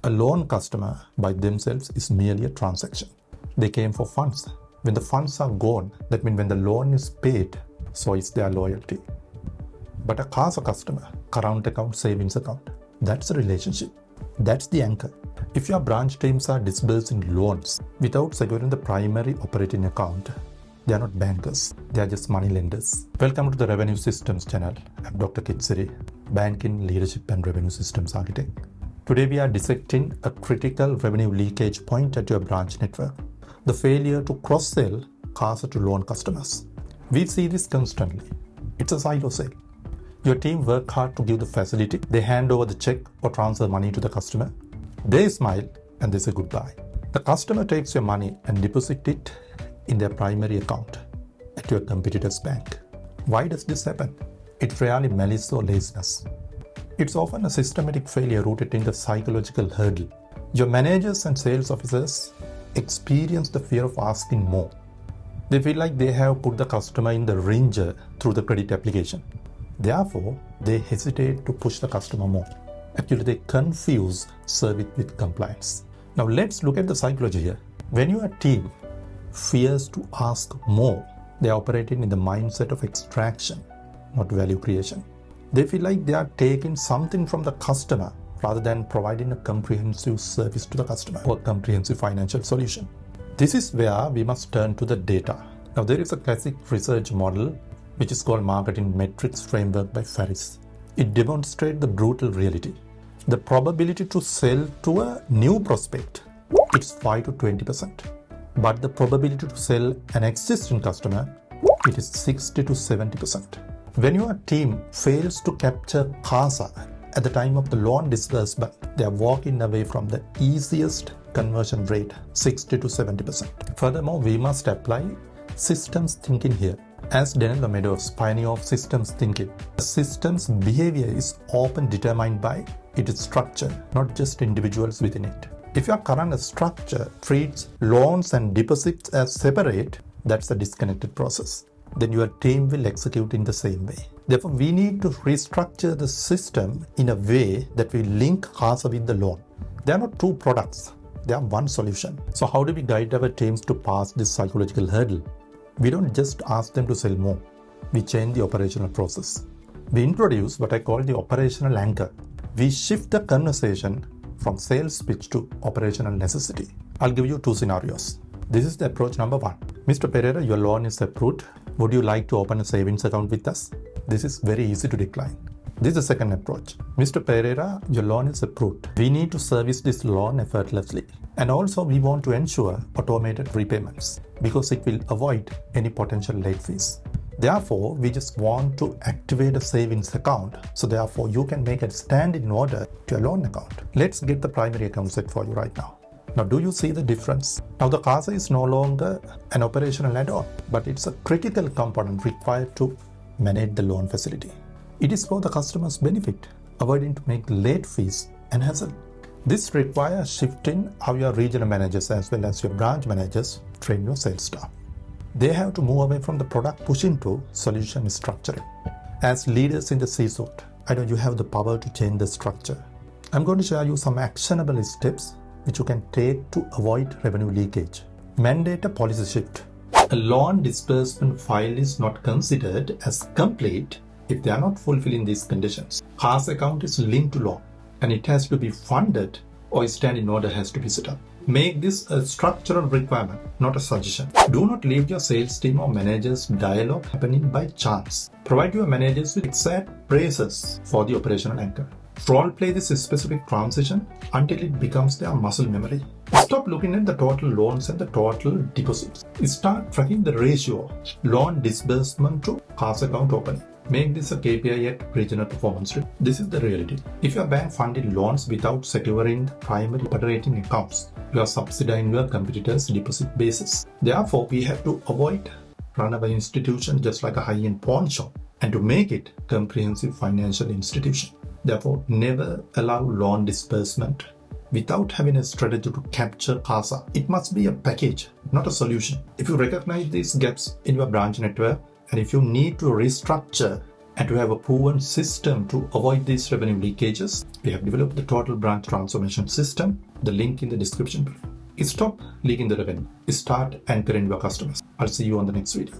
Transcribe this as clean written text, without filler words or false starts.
A loan customer by themselves is merely a transaction. They came for funds. When the funds are gone, that means when the loan is paid, so is their loyalty. But a CASA customer, current account, savings account, that's a relationship. That's the anchor. If your branch teams are disbursing loans without securing the primary operating account, they are not bankers, they are just money lenders. Welcome to the Revenue Systems channel. I'm Dr. Kithsiri, Banking, Leadership and Revenue Systems Architect. Today we are dissecting a critical revenue leakage point at your branch network. The failure to cross-sell CASA to loan customers. We see this constantly. It's a silo sale. Your team work hard to give the facility. They hand over the check or transfer money to the customer. They smile and they say goodbye. The customer takes your money and deposits it in their primary account at your competitor's bank. Why does this happen? It's rarely malice or laziness. It's often a systematic failure rooted in the psychological hurdle. Your managers and sales officers experience the fear of asking more. They feel like they have put the customer in the ringer through the credit application. Therefore, they hesitate to push the customer more. Actually, they confuse service with compliance. Now, let's look at the psychology here. When your team fears to ask more, they are operating in the mindset of extraction, not value creation. They feel like they are taking something from the customer rather than providing a comprehensive service to the customer or comprehensive financial solution. This is where we must turn to the data. Now, there is a classic research model which is called Marketing Metrics Framework by Ferris. It demonstrates the brutal reality. The probability to sell to a new prospect, it's 5 to 20%. But the probability to sell an existing customer, it is 60 to 70%. When your team fails to capture CASA at the time of the loan disbursement, they are walking away from the easiest conversion rate, 60 to 70%. Furthermore, we must apply systems thinking here. As Daniel Meadows, pioneer of systems thinking, a system's behavior is often determined by its structure, not just individuals within it. If your current structure treats loans and deposits as separate, that's a disconnected process. Then your team will execute in the same way. Therefore, we need to restructure the system in a way that we link CASA with the loan. They are not two products, they are one solution. So how do we guide our teams to pass this psychological hurdle? We don't just ask them to sell more, we change the operational process. We introduce what I call the operational anchor. We shift the conversation from sales pitch to operational necessity. I'll give you two scenarios. This is the approach number one. Mr. Pereira, your loan is approved. Would you like to open a savings account with us? This is very easy to decline. This is the second approach. Mr. Pereira, your loan is approved. We need to service this loan effortlessly. And also we want to ensure automated repayments because it will avoid any potential late fees. Therefore, we just want to activate a savings account. So therefore, you can make a standing order to a loan account. Let's get the primary account set for you right now. Now, do you see the difference? Now, the CASA is no longer an operational add-on, but it's a critical component required to manage the loan facility. It is for the customer's benefit, avoiding to make late fees and hassle. This requires shifting how your regional managers as well as your branch managers train your sales staff. They have to move away from the product push into solution structuring. As leaders in the C-suite, I know you have the power to change the structure. I'm going to share you some actionable steps which you can take to avoid revenue leakage. Mandate a policy shift. A loan disbursement file is not considered as complete if they are not fulfilling these conditions. CASA account is linked to loan and it has to be funded or a standing order has to be set up. Make this a structural requirement, not a suggestion. Do not leave your sales team or managers dialogue happening by chance. Provide your managers with exact phrases for the operational anchor. Role play this specific transition until it becomes their muscle memory. Stop looking at the total loans and the total deposits. Start tracking the ratio loan disbursement to CASA account opening. Make this a KPI at regional performance rate. This is the reality. If your bank funded loans without securing the primary operating accounts, you are subsidizing your competitors' deposit basis. Therefore, we have to avoid runaway institution just like a high-end pawn shop and to make it comprehensive financial institution. Therefore, never allow loan disbursement without having a strategy to capture CASA. It must be a package, not a solution. If you recognize these gaps in your branch network, and if you need to restructure And to have a proven system to avoid these revenue leakages, we have developed the total branch transformation system. The link in the description below. Stop leaking the revenue. Start anchoring your customers. I'll see you on the next video.